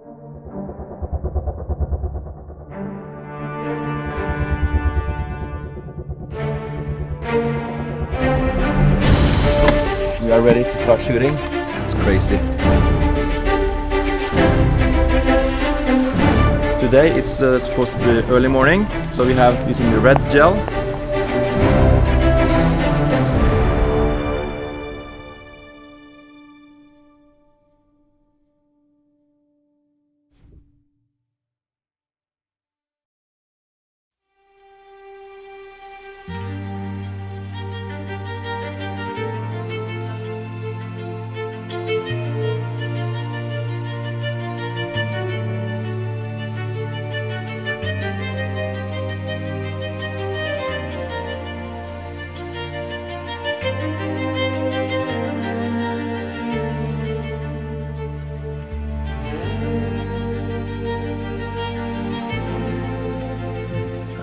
We are ready to start shooting. It's crazy. Today it's supposed to be early morning, so we have using the red gel.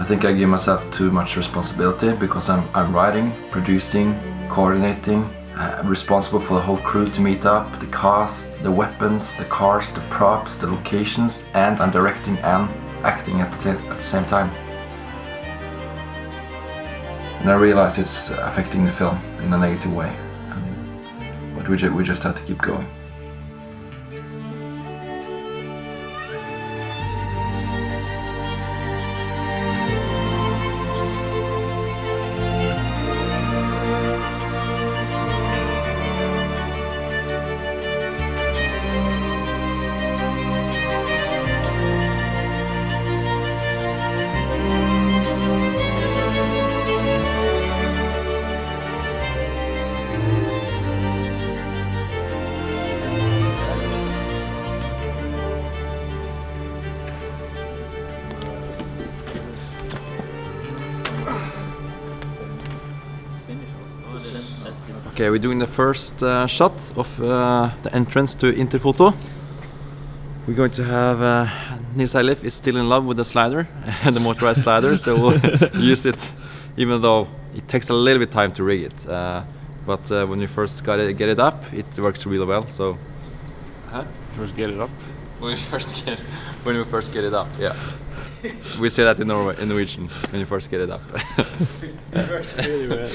I think I give myself too much responsibility because I'm writing, producing, coordinating, responsible for the whole crew to meet up, the cast, the weapons, the cars, the props, the locations, and I'm directing and acting at the same time. And I realize it's affecting the film in a negative way, but we just have to keep going. Okay, we're doing the first shot of the entrance to Interfoto. We're going to have Nils Eilif is still in love with the slider, the motorized slider, so we'll use it, even though it takes a little bit time to rig it. But when you first get it up, it works really well. So, First get it up. when we first get it up, yeah. We say that in Norwegian, when you first get it up. It works really well.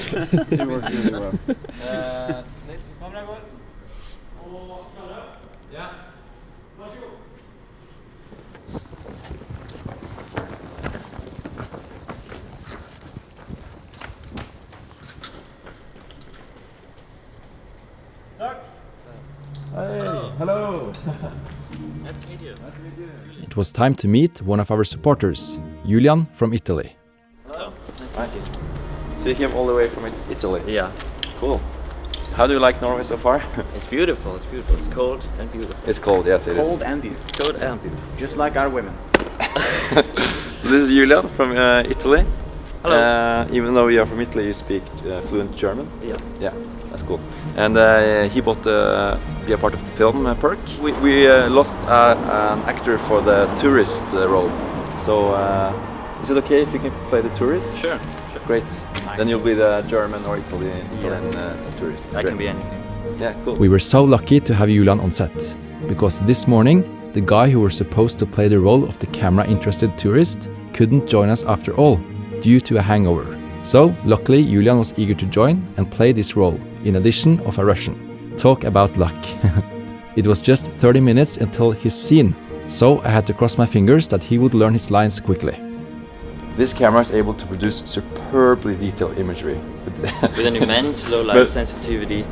It works really well. Hey, hello. Nice to meet you. It was time to meet one of our supporters, Julian from Italy. Hello. Thank you. So you came all the way from Italy? Yeah. Cool. How do you like Norway so far? It's beautiful. It's beautiful. It's cold and beautiful. It's cold, yes it is. Cold and beautiful, Cold and beautiful. just like our women. So this is Julian from Italy. Hello. Even though you are from Italy, you speak fluent German? Yeah. Yeah, that's cool. And he bought be a part of the film perk. We lost an actor for the tourist role. So is it okay if you can play the tourist? Sure. Great. Nice. Then you'll be the German or Italian tourist. I Great. can be anything. Yeah, cool. We were so lucky to have Julian on set, because this morning, the guy who was supposed to play the role of the camera-interested tourist couldn't join us after all, due to a hangover. So, luckily, Julian was eager to join and play this role, in addition of a Russian. Talk about luck. It was just 30 minutes until his scene, so I had to cross my fingers that he would learn his lines quickly. This camera is able to produce superbly detailed imagery. With an immense low light sensitivity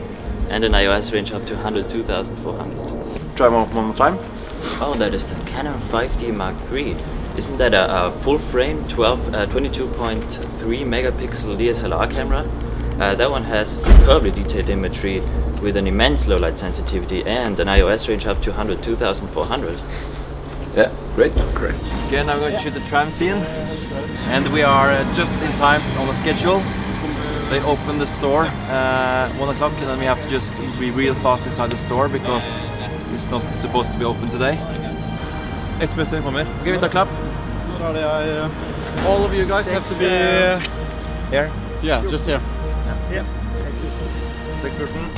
and an IOS range up to 102,400. Try one more time. Oh, that is the Canon 5D Mark III. Isn't that a full frame 22.3 megapixel DSLR camera? That one has superbly detailed imagery with an immense low light sensitivity and an IOS range up to 102,400. Yeah, great. Great. Okay, now we're going to shoot the tram scene. And we are just in time on the schedule. They open the store 1 o'clock, and then we have to just be real fast inside the store because it's not supposed to be open today. 1 minutt kommer. Okay, vi tar klapp. All of you guys have to be Here. yeah, just here. Yeah. 6:14.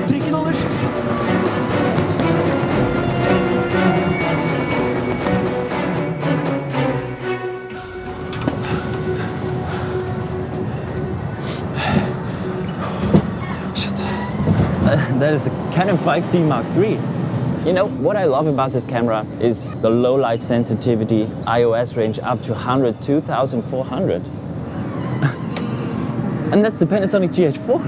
Trykken, Anders! That is the Canon 5D Mark III. You know, what I love about this camera is the low light sensitivity, IOS range up to 102,400. And that's the Panasonic GH4.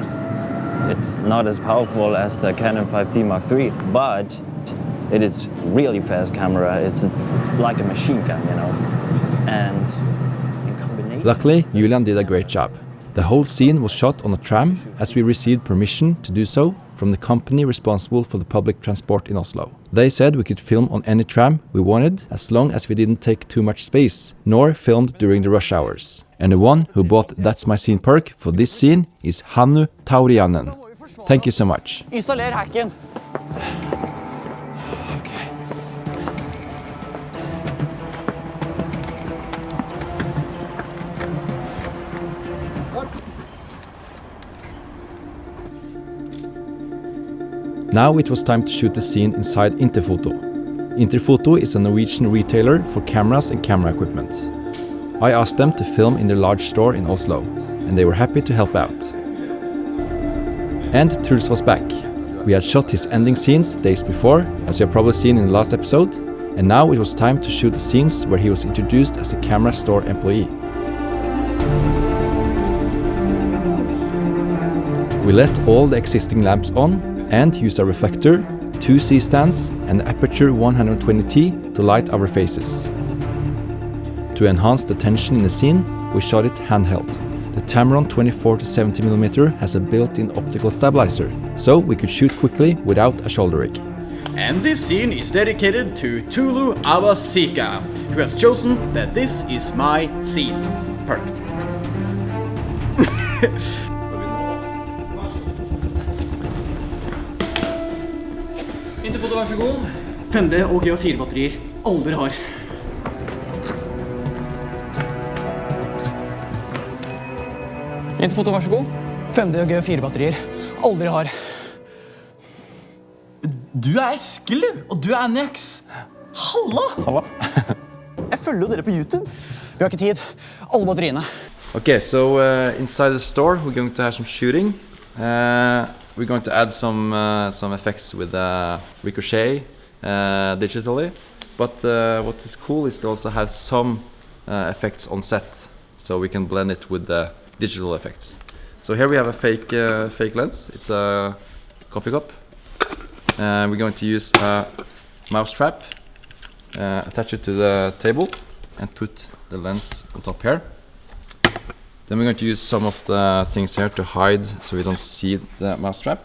It's not as powerful as the Canon 5D Mark III, but it is really fast camera. It's like a machine gun, you know. And in combination... Luckily, Julian did a great job. The whole scene was shot on a tram, as we received permission to do so from the company responsible for the public transport in Oslo. They said we could film on any tram we wanted, as long as we didn't take too much space, nor filmed during the rush hours. And the one who bought That's My Scene perk for this scene is Hannu Taurianen. Thank you so much. Installer hacken! Now it was time to shoot the scene inside Interfoto. Interfoto is a Norwegian retailer for cameras and camera equipment. I asked them to film in their large store in Oslo, and they were happy to help out. And Truls was back. We had shot his ending scenes days before, as you have probably seen in the last episode, and now it was time to shoot the scenes where he was introduced as a camera store employee. We let all the existing lamps on and used a reflector, 2 C-stands and the aperture 120T to light our faces. To enhance the tension in the scene, we shot it handheld. The Tamron 24-70mm has a built-in optical stabilizer, so we could shoot quickly without a shoulder rig. And this scene is dedicated to Tulu Awasika, who has chosen that this is my scene. Perk. Interfoto, vær så god. 5D og GA4-batterier. Alle dere har. Interfoto, vær så god. 5D og GA4-batterier. Alle dere har. Du er Eskil, du. Og du er Andyax. Halla! Halla. Jeg følger jo dere på YouTube. Vi har ikke tid. Alle batteriene. Okay, so inside the store we're going to have some shooting. We're going to add some effects with ricochet digitally, but what is cool is to also have some effects on set, so we can blend it with the digital effects. So here we have a fake lens. It's a coffee cup. We're going to use a mouse trap, attach it to the table, and put the lens on top here. Then we're going to use some of the things here to hide so we don't see the mousetrap.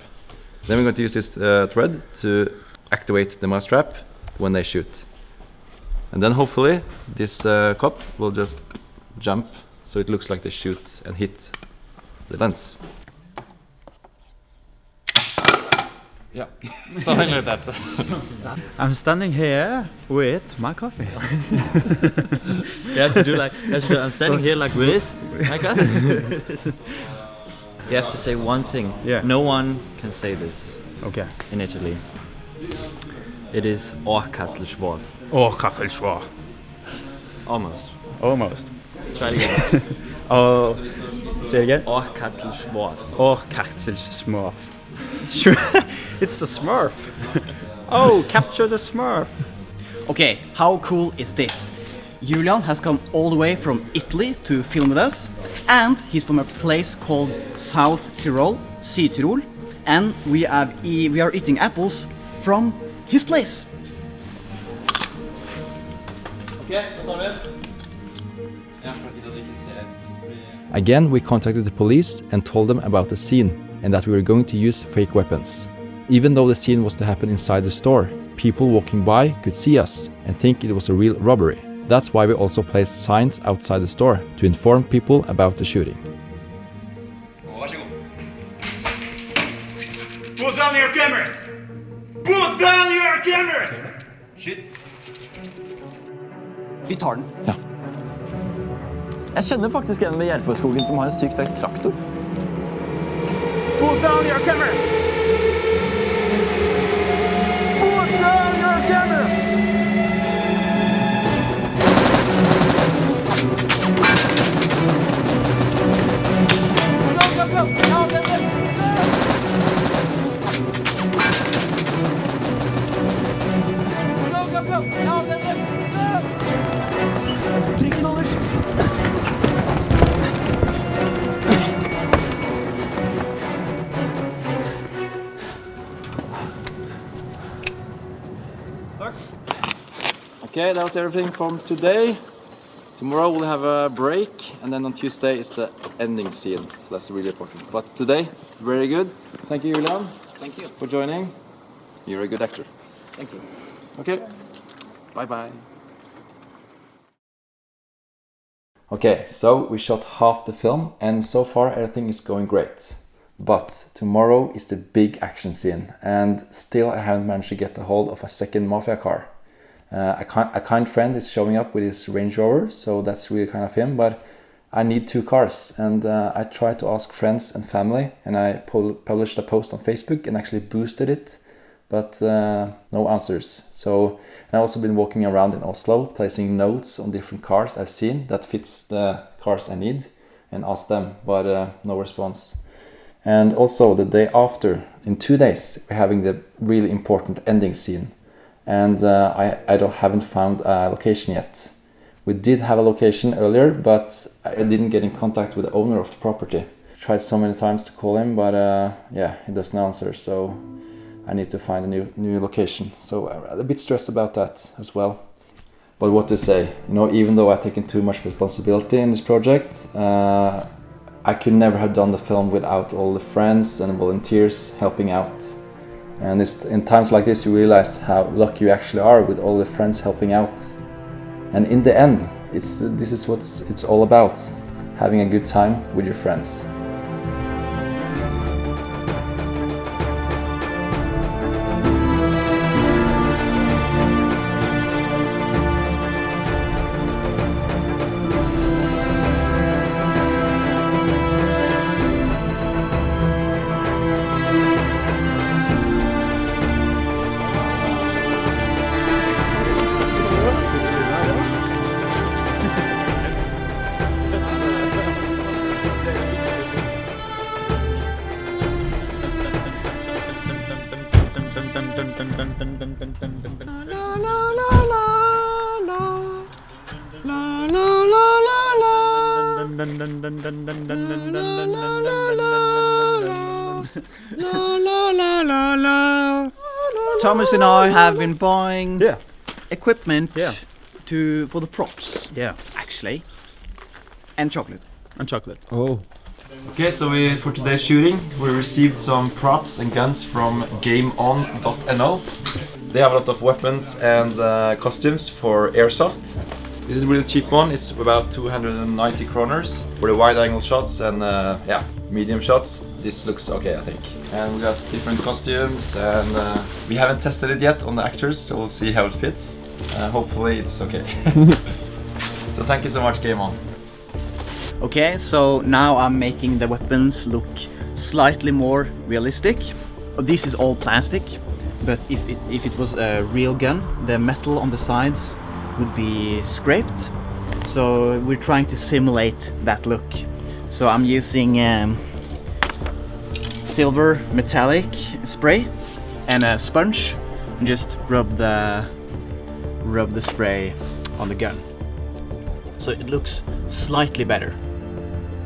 Then we're going to use this thread to activate the mousetrap when they shoot. And then hopefully this cup will just jump so it looks like they shoot and hit the lens. Yeah, something like that. I'm standing here with my coffee. You have to do like, I'm standing here like with my coffee. You have to say one thing. Yeah. No one can say this Okay. in Italy. It is Orkaslesvorf. Orkaslesvorf. Almost. Almost. Try it again. Oh, say it again. Orkaslesvorf. Orkaslesvorf. It's the Smurf. Oh, capture the Smurf. Okay, how cool is this? Julian has come all the way from Italy to film with us, and he's from a place called South Tyrol, Syd-Tyrol, and we are eating apples from his place. Again, we contacted the police and told them about the scene and that we were going to use fake weapons. Even though the scene was to happen inside the store, people walking by could see us and think it was a real robbery. That's why we also placed signs outside the store to inform people about the shooting. Put down your cameras! Put down your cameras! Shit. Vi tar den. Jeg kjenner faktisk en med Hjelpeskogen som har en sykt fekt traktor. Put down your cameras! Put down your cameras! Go, go, go! Now, let them! Go, go, go! Now, let them! Trykk over! Okay, that was everything from today. Tomorrow we'll have a break, and then on Tuesday is the ending scene, so that's really important. But today, very good. Thank you, Julian. Thank you. For joining. You're a good actor. Thank you. Okay, bye-bye. Okay, so we shot half the film and so far everything is going great. But tomorrow is the big action scene and still I haven't managed to get a hold of a second mafia car. A kind friend is showing up with his Range Rover, so that's really kind of him, but I need 2 cars and I tried to ask friends and family and I published a post on Facebook and actually boosted it, but no answers. So I've also been walking around in Oslo placing notes on different cars I've seen that fits the cars I need and asked them, but no response. And also the day after, in 2 days, we're having the really important ending scene. And I haven't found a location yet. We did have a location earlier, but I didn't get in contact with the owner of the property. Tried so many times to call him, but yeah, he doesn't answer, so I need to find a new location. So I'm a bit stressed about that as well. But what to say, you know, even though I've taken too much responsibility in this project, I could never have done the film without all the friends and volunteers helping out. And in times like this you realize how lucky you actually are with all the friends helping out. And in the end, this is what it's all about, having a good time with your friends. Thomas and I have been buying equipment Yeah. for the props, Yeah. actually, and chocolate. And chocolate. Oh. Okay, so for today's shooting, we received some props and guns from GameOn.no. They have a lot of weapons and costumes for airsoft. This is a really cheap one. It's about 290 kroners for the wide-angle shots and yeah, medium shots. This looks okay, I think. And we got different costumes, and we haven't tested it yet on the actors, so we'll see how it fits. Hopefully, it's okay. So thank you so much, Game On. Okay, so now I'm making the weapons look slightly more realistic. This is all plastic, but if it was a real gun, the metal on the sides would be scraped. So we're trying to simulate that look. So I'm using silver metallic spray and a sponge and just rub the spray on the gun. So it looks slightly better.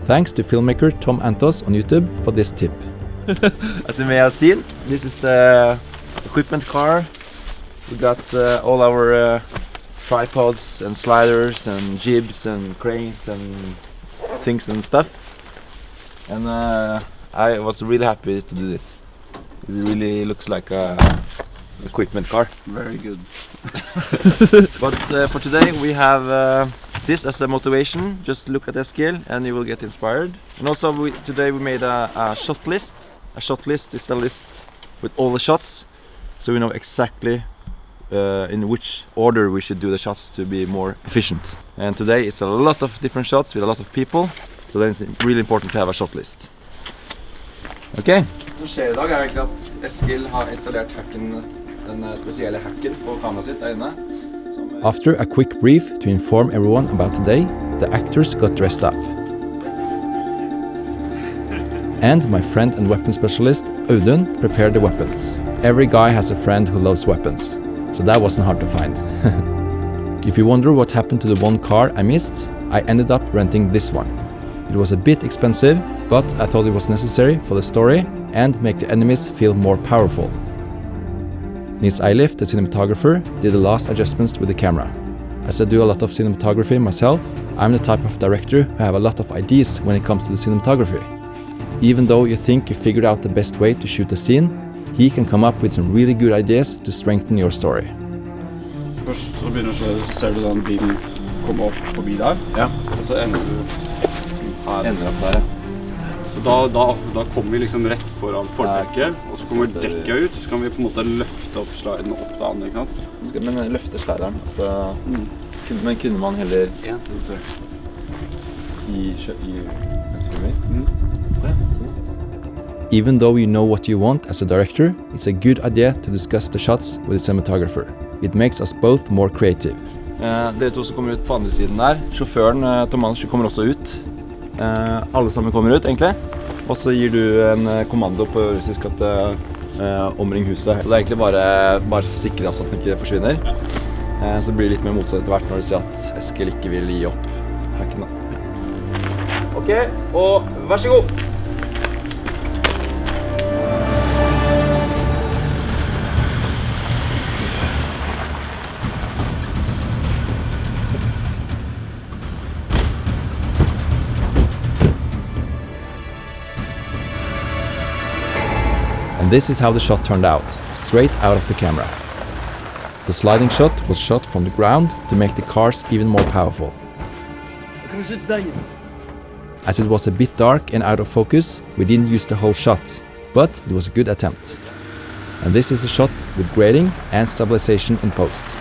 Thanks to filmmaker Tom Antos on YouTube for this tip. As you may have seen, this is the equipment car. We got all our tripods and sliders and jibs and cranes and things and stuff. And I was really happy to do this. It really looks like a equipment car. Very good. But for today we have this as a motivation. Just look at the scale and you will get inspired. And also today we made a shot list. A shot list is the list with all the shots, so we know exactly in which order we should do the shots to be more efficient. And today it's a lot of different shots with a lot of people, so then it's really important to have a shot list. Ok. Det som skjer I dag egentlig at Eskil har installert den spesielle hacken på kameraet sitt der inne. After a quick brief to inform everyone about today, the actors got dressed up. And my friend and weapon specialist, Audun, prepared the weapons. Every guy has a friend who loves weapons, so that wasn't hard to find. If you wonder what happened to the one car I missed, I ended up renting this one. It was a bit expensive, but I thought it was necessary for the story and make the enemies feel more powerful. Nils Eilif, the cinematographer, did the last adjustments with the camera. As I do a lot of cinematography myself, I'm the type of director who have a lot of ideas when it comes to the cinematography. Even though you think you figured out the best way to shoot a scene, he can come up with some really good ideas to strengthen your story. Først så begynner du, så ser du den bilen komme opp forbi der, ja. Og så ender du her. Ender opp der, ja. Så da kommer vi liksom rett foran fordekket, og så kommer dekket ut, så kan vi på en måte løfte opp sliden opp til andre, ikke sant? Men løfte slideren, så men kunne man heller I neste filmer? Even though you know what you want as a director, it's a good idea to discuss the shots with the cinematographer. It makes us both more creative. Dere to som kommer ut på andre siden der. Sjåføren, Tom Anders, kommer også ut. Alle sammen kommer ut, egentlig. Og så gir du en kommando på russisk at omring huset. Så det egentlig bare for å sikre oss at den ikke forsvinner. Så det blir litt mer motstand etter hvert når du sier at Eskil ikke vil gi opp hacken da. Ok, og vær så god! And this is how the shot turned out, straight out of the camera. The sliding shot was shot from the ground to make the cars even more powerful. As it was a bit dark and out of focus, we didn't use the whole shot, but it was a good attempt. And this is a shot with grading and stabilization in post.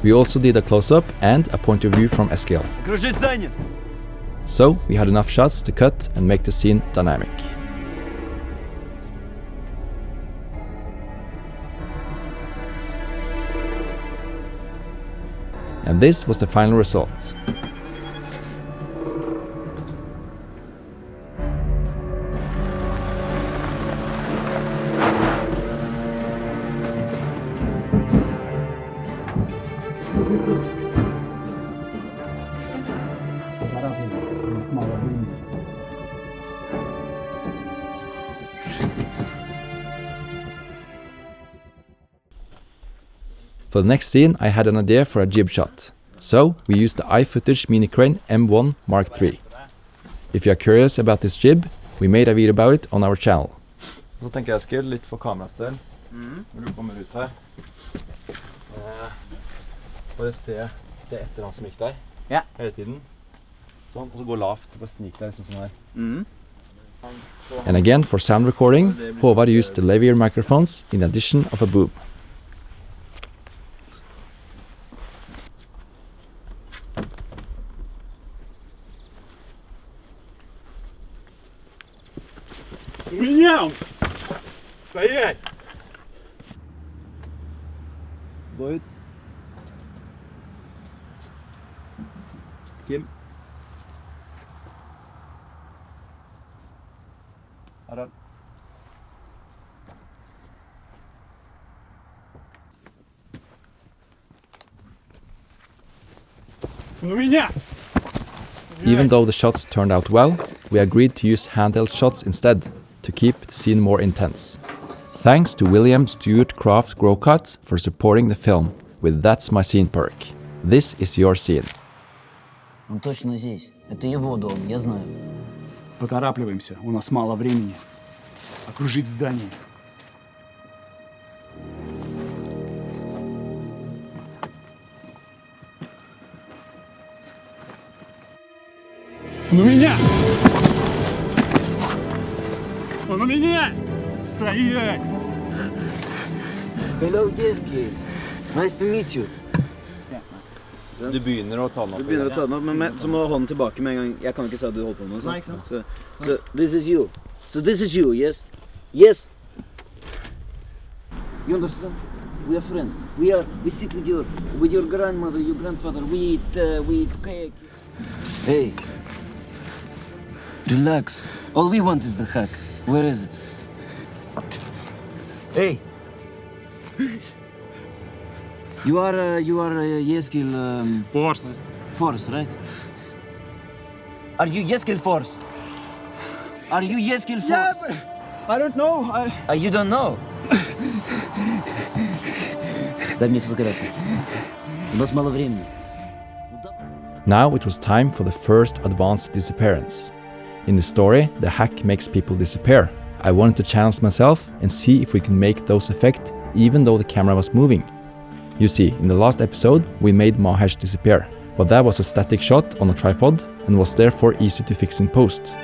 We also did a close-up and a point of view from Eskil. So we had enough shots to cut and make the scene dynamic. And this was the final result. For the next scene, I had an idea for a jib shot. So, we used the iFootage mini crane M1 Mark III. If you are curious about this jib, we made a video about it on our channel. Så tenker jeg Eskil, litt for kamerastel. Når du kommer ut her. Bare se etter han som gikk der. Ja. Hele tiden. Sånn, og så gå lavt, bare snik deg liksom sånn her. And again, for sound recording, Håvard used the laviar microphones in addition of a boob. Gå ut. Kim. Harald. Even though the shots turned out well, we agreed to use handheld shots instead, to keep the scene more intense. Thanks to William Stewart Craft Growcut for supporting the film with That's My Scene perk. This is your scene. Он точно здесь. Это его дом, я знаю. Поторапливаемся, у нас мало времени. Окружить здание. Ну меня! меня! Стоять! Hello, yes, kid. Nice to meet you. Du begynner å ta den opp. Du begynner å ta den opp, men så må du ha hånden tilbake med en gang. Jeg kan ikke si at du holder på med det. So this is you. So this is you, yes? Yes. You understand? We are friends. We sit with your grandmother, your grandfather. We eat cake. Hey. Relax. All we want is the hack. Where is it? Hey. You are Yeskil Force. Force, right? Are you Yeskil Force? Are you Yeskil Force? Yeah, but I don't know. You don't know? Дай мне фотографию. У нас мало времени. Now it was time for the first advanced disappearance. In the story, the hack makes people disappear. I wanted to challenge myself and see if we can make those effects even though the camera was moving. You see, in the last episode we made Mahesh disappear, but that was a static shot on a tripod and was therefore easy to fix in post.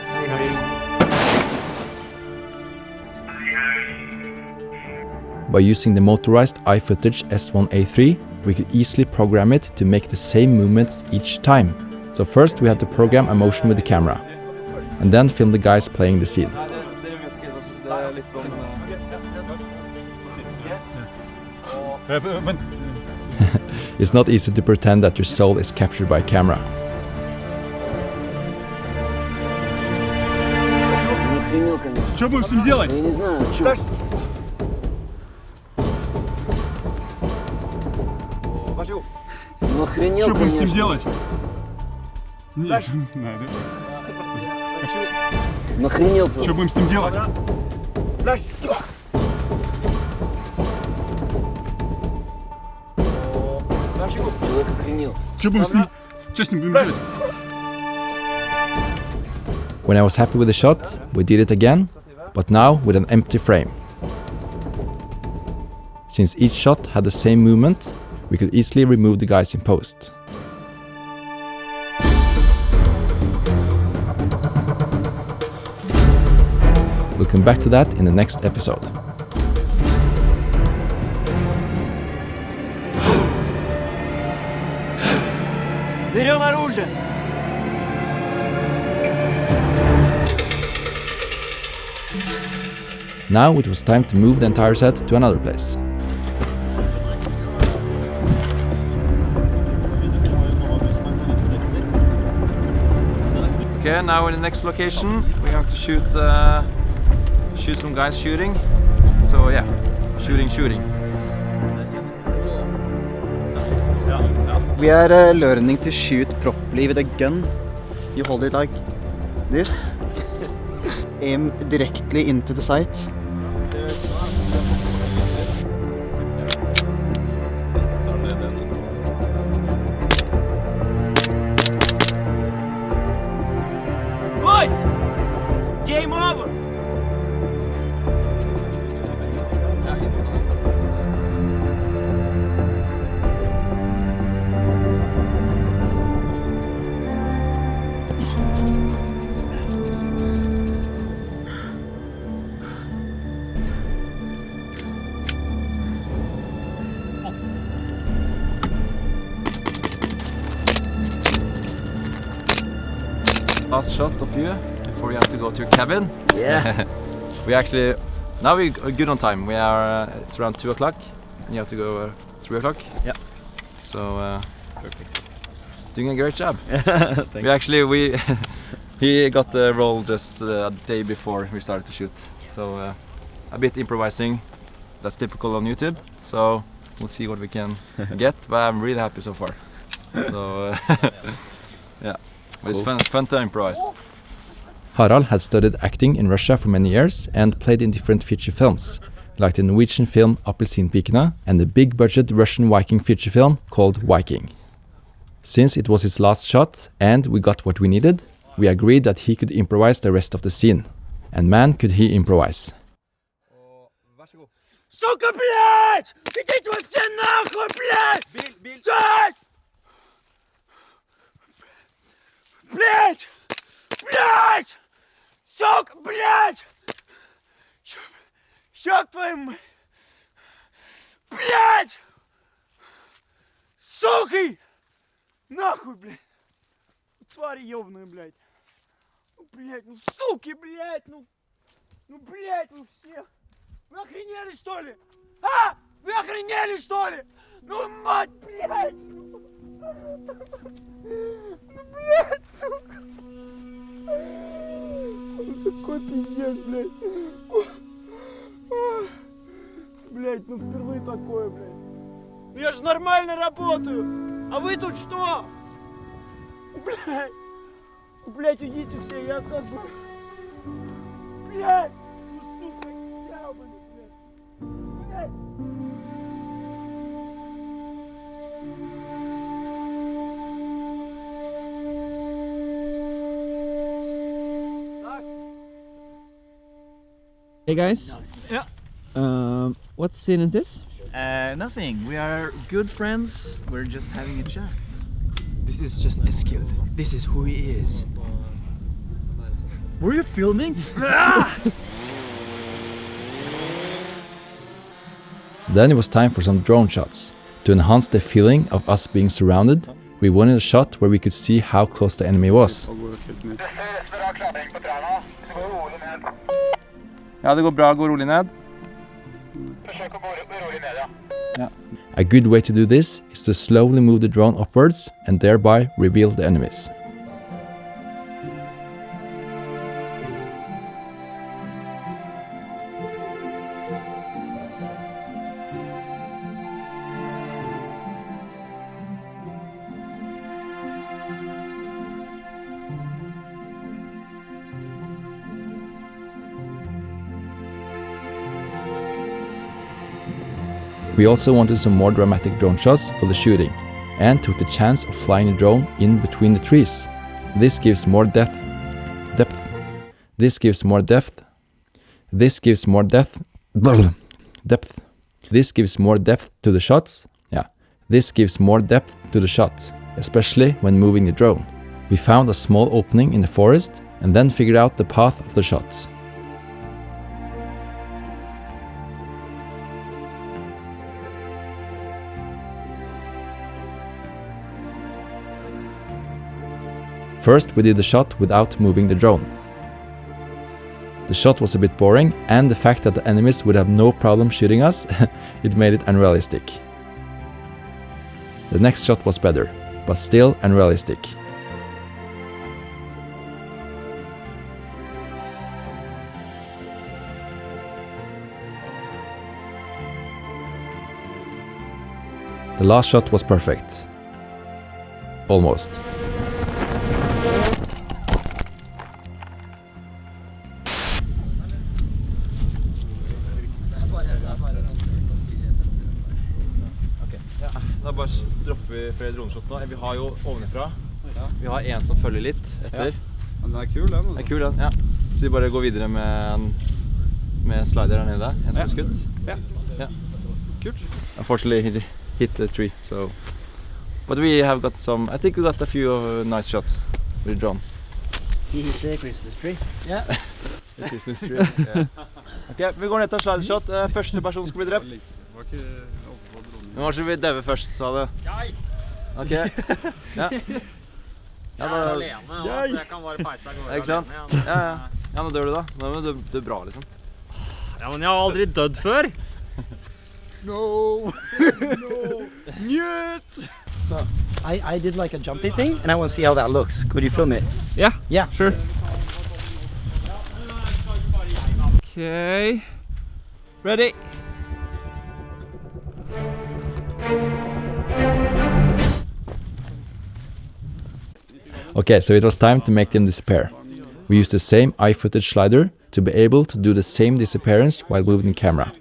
By using the motorized iFootage S1A3, we could easily program it to make the same movements each time. So first we had to program a motion with the camera, and then film the guys playing the scene. It's not easy to pretend that your soul is captured by a camera. Что будем с ним делать? Я не знаю, что. Ну охренел, Что будем с ним конечно. делать? Нет, надо. Ну охренел Что просто. будем с ним делать? Человек охренел. Что будем с ним? Что с ним будем делать? When I was happy with the shot, we did it again, but now with an empty frame. Since each shot had the same movement, we could easily remove the guys in post. We'll come back to that in the next episode. Берем оружие! Now it was time to move the entire set to another place. Okay, now in the next location we're going to shoot some guys shooting. So yeah, shooting. We are learning to shoot properly with a gun. You hold it like this. Aim directly into the sight. Boys! Game over! Last shot of you before you have to go to your cabin. Yeah. We actually, now we're good on time. We are, it's around 2 o'clock and you have to go 3 o'clock. Yeah. So, perfect. Doing a great job. Thanks. He got the role just a day before we started to shoot. So a bit improvising, that's typical on YouTube. So we'll see what we can get, but I'm really happy so far. So yeah, but it's fun to improvise. Harald had studied acting in Russia for many years and played in different feature films, like the Norwegian film Appelsinpikene and the big-budget Russian Viking feature film called Viking. Since it was his last shot and we got what we needed, we agreed that he could improvise the rest of the scene. And man, could he improvise. Сука, блядь! Идите вы все нахуй, блядь! Блядь! Блядь! Блядь! Сука, блядь! Черт твою! Блять! Суки! Нахуй, блядь! Твари ёбаные, блядь! Ну, блядь, ну суки, блядь! Ну, блядь, ну всех! Вы охренели, что ли? А? Вы охренели, что ли? Ну, мать, блядь! Ну, блядь, сука! Какой пиздец, блядь! Блядь, ну впервые такое, блядь! Ну я же нормально работаю! А вы тут что? Блядь! Блядь, уйдите все, я как бы... Блядь! Ну, сука, ебаный, блядь! Блядь! Hey guys. Yeah. What scene is this? Nothing. We are good friends. We're just having a chat. This is just Eskil. This is who he is. Were you filming? Then it was time for some drone shots. To enhance the feeling of us being surrounded, we wanted a shot where we could see how close the enemy was. Ja, det går bra. Gå rolig ned. Ja. A good way to do this is to slowly move the drone upwards and thereby reveal the enemies. We also wanted some more dramatic drone shots for the shooting, and took the chance of flying the drone in between the trees. This gives more depth. This gives more depth. This gives more depth. Depth. This gives more depth to the shots. Yeah, this gives more depth to the shots, especially when moving the drone. We found a small opening in the forest and then figured out the path of the shots. First, we did the shot without moving the drone. The shot was a bit boring, and the fact that the enemies would have no problem shooting us, it made it unrealistic. The next shot was better, but still unrealistic. The last shot was perfect. Almost. Da bare dropper vi flere droneshot nå. Vi har jo ovenfra. Vi har en som følger litt etter. Men den er kul, den. Den er kul, den, ja. Så vi bare går videre med slider der nede. En som er skutt. Ja. Kult. Unfortunately, he hit the tree, so... But we have got some... I think we got a few nice shots with the drone. He hit the Christmas tree. Yeah. The Christmas tree, yeah. Ok, vi går ned til slideshot. Første person skal bli drept. Men kanskje vi døver først, sa det. Ok. Ja. Jeg er alene, jeg kan bare peise av gårde. Ikke sant? Ja, nå dør du da. Nå er du bra, liksom. Ja, men jeg har aldri dødd før. No! Njut! So, I did like a jumpy thing, and I want to see how that looks. Could you film it? Yeah, Yeah. sure. Okay. Ready? Okay, so it was time to make them disappear. We used the same iFootage slider to be able to do the same disappearance while moving the camera.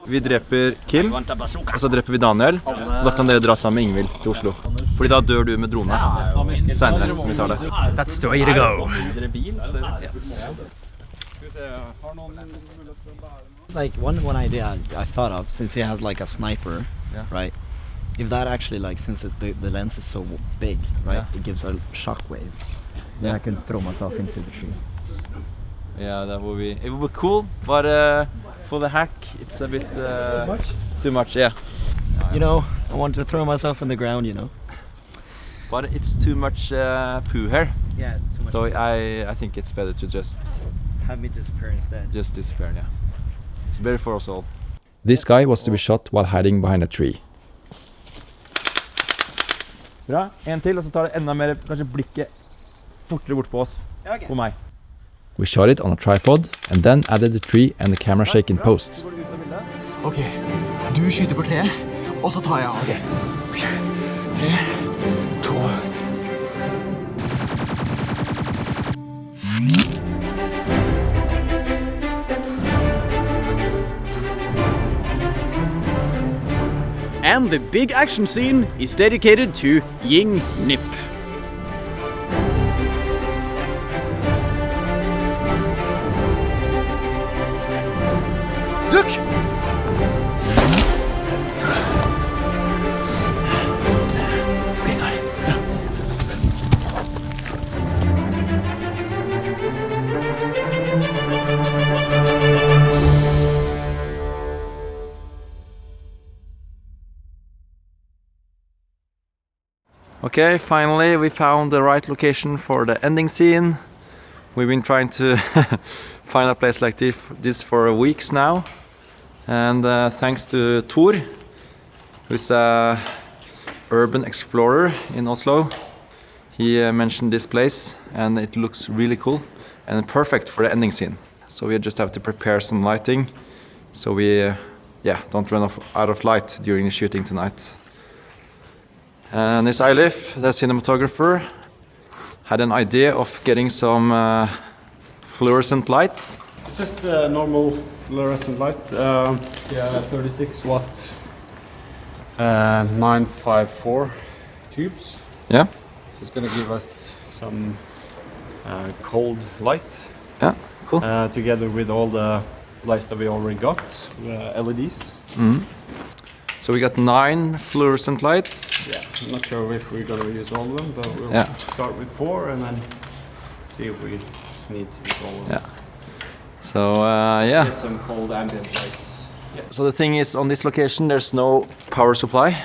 Vi dreper Kim, og så dreper vi Daniel, og da kan dere dra sammen med Ingvild til Oslo. Fordi da dør du med drone senere, som vi tar det. That's the way to go. Like one idea I thought of, since he has like a sniper, right? If that actually, like, since the lens is so big, right, it gives a shockwave. Then I can throw myself into the tree. Yeah, that would be, it would be cool, but for the hack, it's a bit too much, yeah. You know, I wanted to throw myself on the ground, you know. But it's too much poo here. Yeah, it's too much. So I think it's better to just have me disappear instead. Just disappear, yeah. It's better for us all. This guy was to be shot while hiding behind a tree. Bra. En til, og så tar det enda mer, kanskje blikket fortere bort på oss. Okay. På meg. We shot it on a tripod and then added the tree and the camera shake in post. Ok, du skyter på treet, og så tar jeg av. Ok, 3, 2... And the big action scene is dedicated to Ying Nip. Look! Okay, got it. Okay, finally we found the right location for the ending scene. We've been trying to find a place like this for weeks now. And thanks to Thor, who's a urban explorer in Oslo. He mentioned this place and it looks really cool and perfect for the ending scene. So we just have to prepare some lighting so we don't run out of light during the shooting tonight. And this Eilif, the cinematographer, had an idea of getting some fluorescent light. Just a normal fluorescent light, 36 watt 954 tubes. Yeah. So it's going to give us some cold light. Yeah, cool. Together with all the lights that we already got, LEDs. Mm. So we got 9 fluorescent lights. Yeah, I'm not sure if we're going to use all of them, but we'll start with 4 and then see if we need to use all of them. Yeah. So Get some cold ambient lights. Yeah. So the thing is, on this location there's no power supply.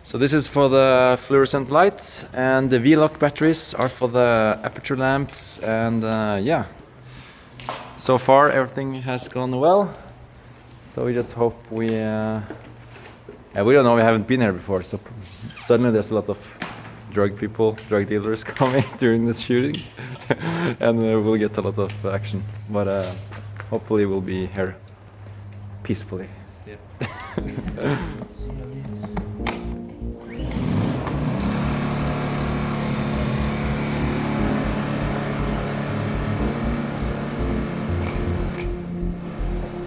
So this is for the fluorescent lights, and the V-lock batteries are for the aperture lamps, and yeah. So far everything has gone well. So we just hope we don't know, we haven't been here before, so suddenly there's a lot of drug dealers coming during this shooting, and we'll get a lot of action. But hopefully we'll be here peacefully. Yeah.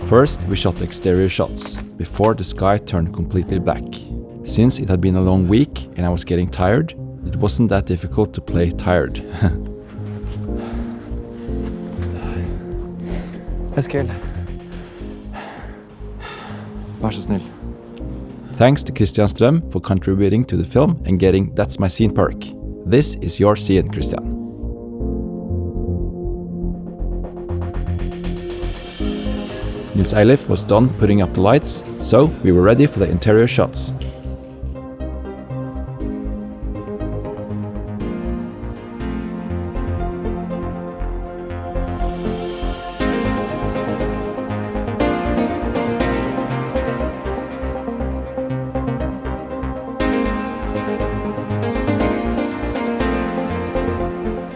First, we shot the exterior shots, before the sky turned completely black. Since it had been a long week and I was getting tired, it wasn't that difficult to play tired. Eskil. Vær så snill. Thanks to Christian Strøm for contributing to the film and getting That's My Scene perk. This is your scene, Christian. Nils Eilif was done putting up the lights, so we were ready for the interior shots.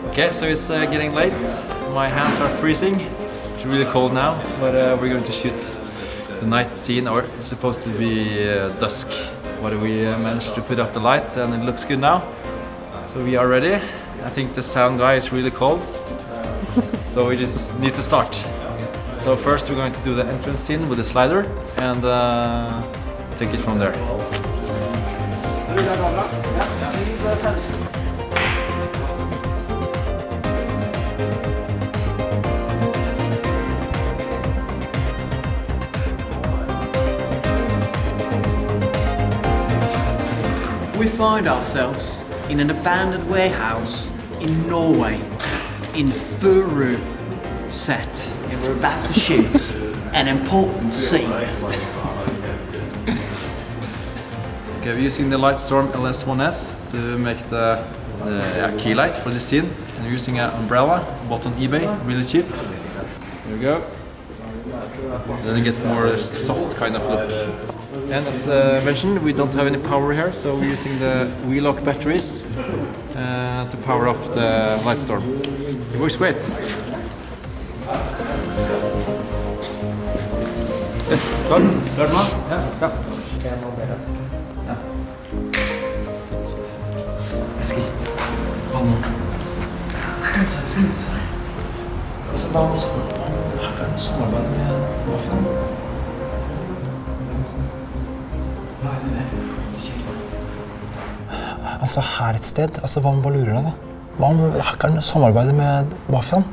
Okay, so it's getting late. My hands are freezing. It's really cold now, but we're going to shoot the night scene, or it's supposed to be dusk. But we managed to put off the light and it looks good now. So we are ready. I think the sound guy is really cold. So we just need to start. So first we're going to do the entrance scene with the slider and take it from there. We find ourselves in an abandoned warehouse in Norway, in Furu set. we're about to shoot an important scene. Okay, we're using the Lightstorm LS1S to make the key light for this scene. And we're using an umbrella, bought on eBay, really cheap. There we go. Then you get more soft kind of look. And as mentioned, we don't have any power here, so we're using the wheel-lock batteries to power up the Lightstorm. It works great. Yes, klar? Klar nå? Ja. Ja. Eskil. Altså, hva kan du samarbeide med Waffen? Altså her et sted, altså hva med lurerne da? Hva om hackeren samarbeider med mafiaen?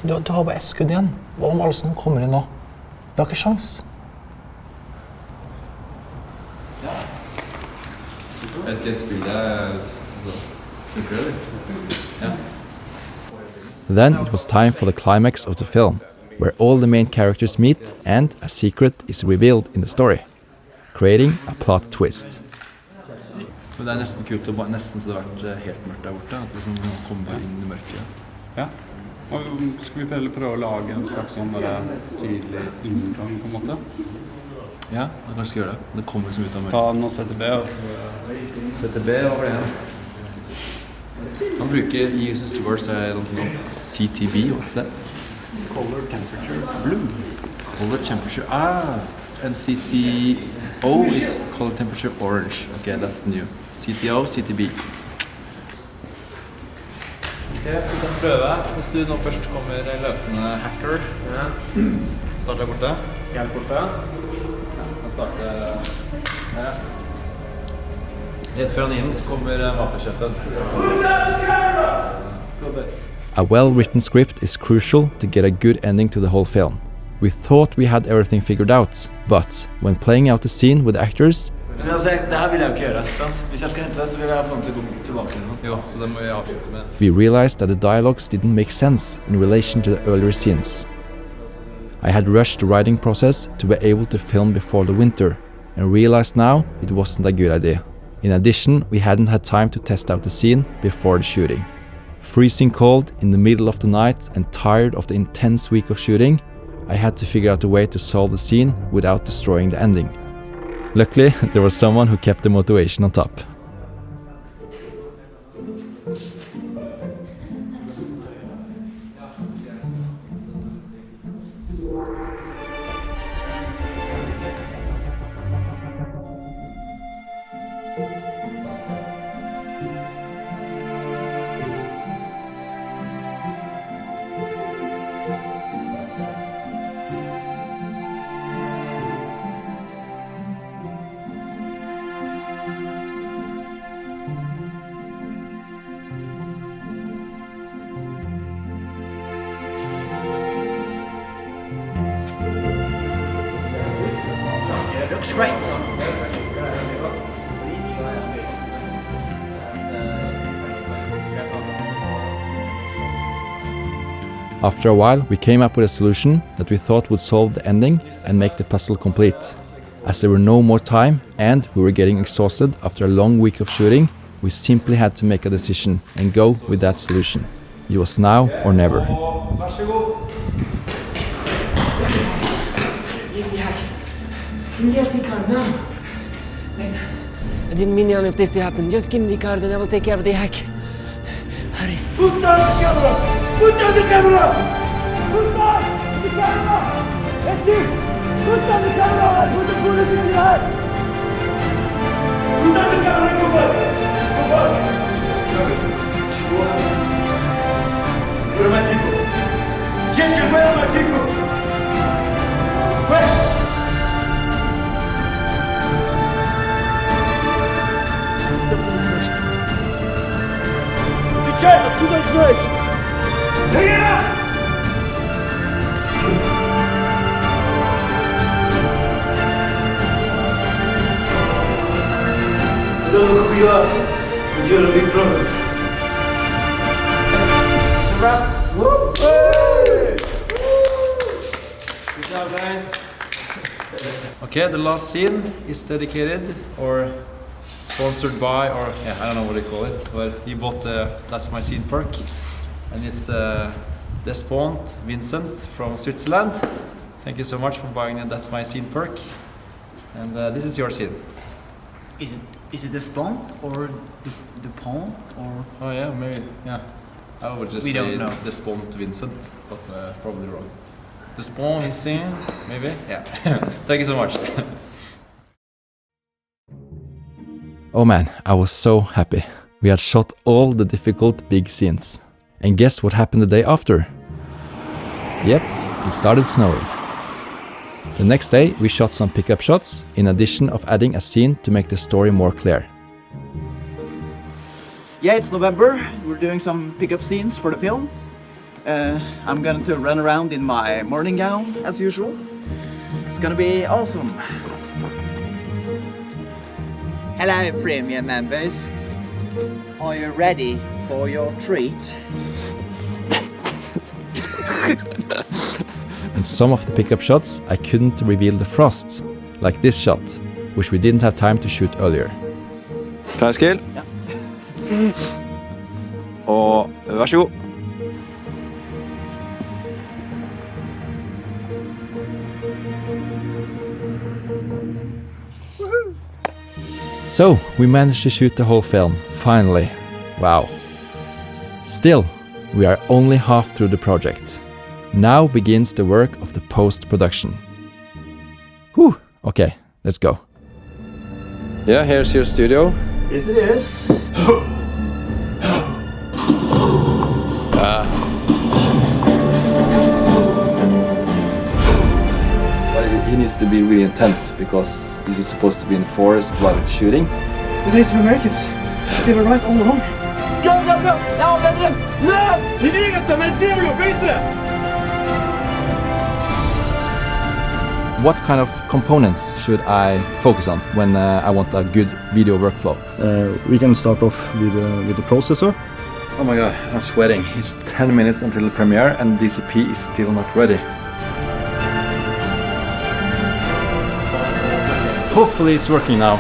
Du har bare ett skudd igjen. Hva om alle som kommer inn nå? Vi har ikke sjans. Jeg vet ikke, spillet funker det, ja. Then it was time for the climax of the film, where all the main characters meet and a secret is revealed in the story, creating a plot twist. Det nesten kult, og nesten så det har vært helt mørkt der borte, at liksom man kommer inn i mørket. Ja, og skal vi prøve å lage en slags sånn tydelig inngang på en måte? Ja, jeg kanskje skal gjøre det. Det kommer liksom ut av mørket. Ta noe CTB og... CTB over det, ja. Han bruker i Jesus Words noe CTB, what's that? Color Temperature Blue. Color Temperature, and CTO is Color Temperature Orange. Okay, that's new. CTO, CTB. Ok, så vi kan prøve. Hvis du nå først kommer løpende hacker. Ja. Start der borte. Helt borte. Ja, jeg starter her. Rett før han inn så kommer mafiasjefen. A well-written script is crucial to get a good ending to the whole film. We thought we had everything figured out, but when playing out the scene with the actors, Men altså, det her vil jeg jo ikke gjøre, sant? Hvis jeg skal hente det, så vil jeg få dem til å gå tilbake til noe. Jo, så det må vi avslutte med. we realized that the dialogues didn't make sense in relation to the earlier scenes. I had rushed the writing process to be able to film before the winter, and realized now it wasn't a good idea. In addition, we hadn't had time to test out the scene before the shooting. Freezing cold in the middle of the night and tired of the intense week of shooting, I had to figure out a way to solve the scene without destroying the ending. Luckily, there was someone who kept the motivation on top. Looks great. After a while, we came up with a solution that we thought would solve the ending and make the puzzle complete. As there were no more time and we were getting exhausted after a long week of shooting, we simply had to make a decision and go with that solution. It was now or never. Yes, Ricardo, now. Listen, I didn't mean any of this to happen. Just give me the card and I will take care of the hack. Hurry. Put down the camera! Put down the camera! Put down the camera! Eskil! Put down the camera! I put the bullet in your head! Put down the camera, go back! Go back! Where are my people? Jessica, where are my people? Where? Откуда знаешь? Okay, the last scene is dedicated or sponsored by, or yeah, I don't know what they call it, but he bought the That's My Scene perk, and it's Despont Vincent from Switzerland. Thank you so much for buying the That's My Scene perk, and this is your scene. Is it Despont or Dupont or? Oh yeah, maybe, yeah. I would just say Despont Vincent, but probably wrong. Despont is scene, maybe? Yeah. Thank you so much. Oh man, I was so happy. We had shot all the difficult big scenes. And guess what happened the day after? Yep, it started snowing. The next day we shot some pickup shots, in addition of adding a scene to make the story more clear. Yeah, it's November. We're doing some pickup scenes for the film. I'm going to run around in my morning gown, as usual. It's gonna be awesome. Hello, premium members. Are you ready for your treat? And some of the pickup shots I couldn't reveal the frost, like this shot, which we didn't have time to shoot earlier. Klar, Skill? Ja. Og vær så god. So, we managed to shoot the whole film, finally. Wow. Still, we are only half through the project. Now begins the work of the post-production. Whew, okay, let's go. Yeah, here's your studio. Yes, it is. He needs to be really intense because this is supposed to be in the forest while shooting. The Native Americans, they were right all along. Go, go, go! Now let them live! Не двигаться на землю, быстро! What kind of components should I focus on when I want a good video workflow? We can start off with the processor. Oh my god, I'm sweating. It's 10 minutes until the premiere and DCP is still not ready. Hopefully it's working now.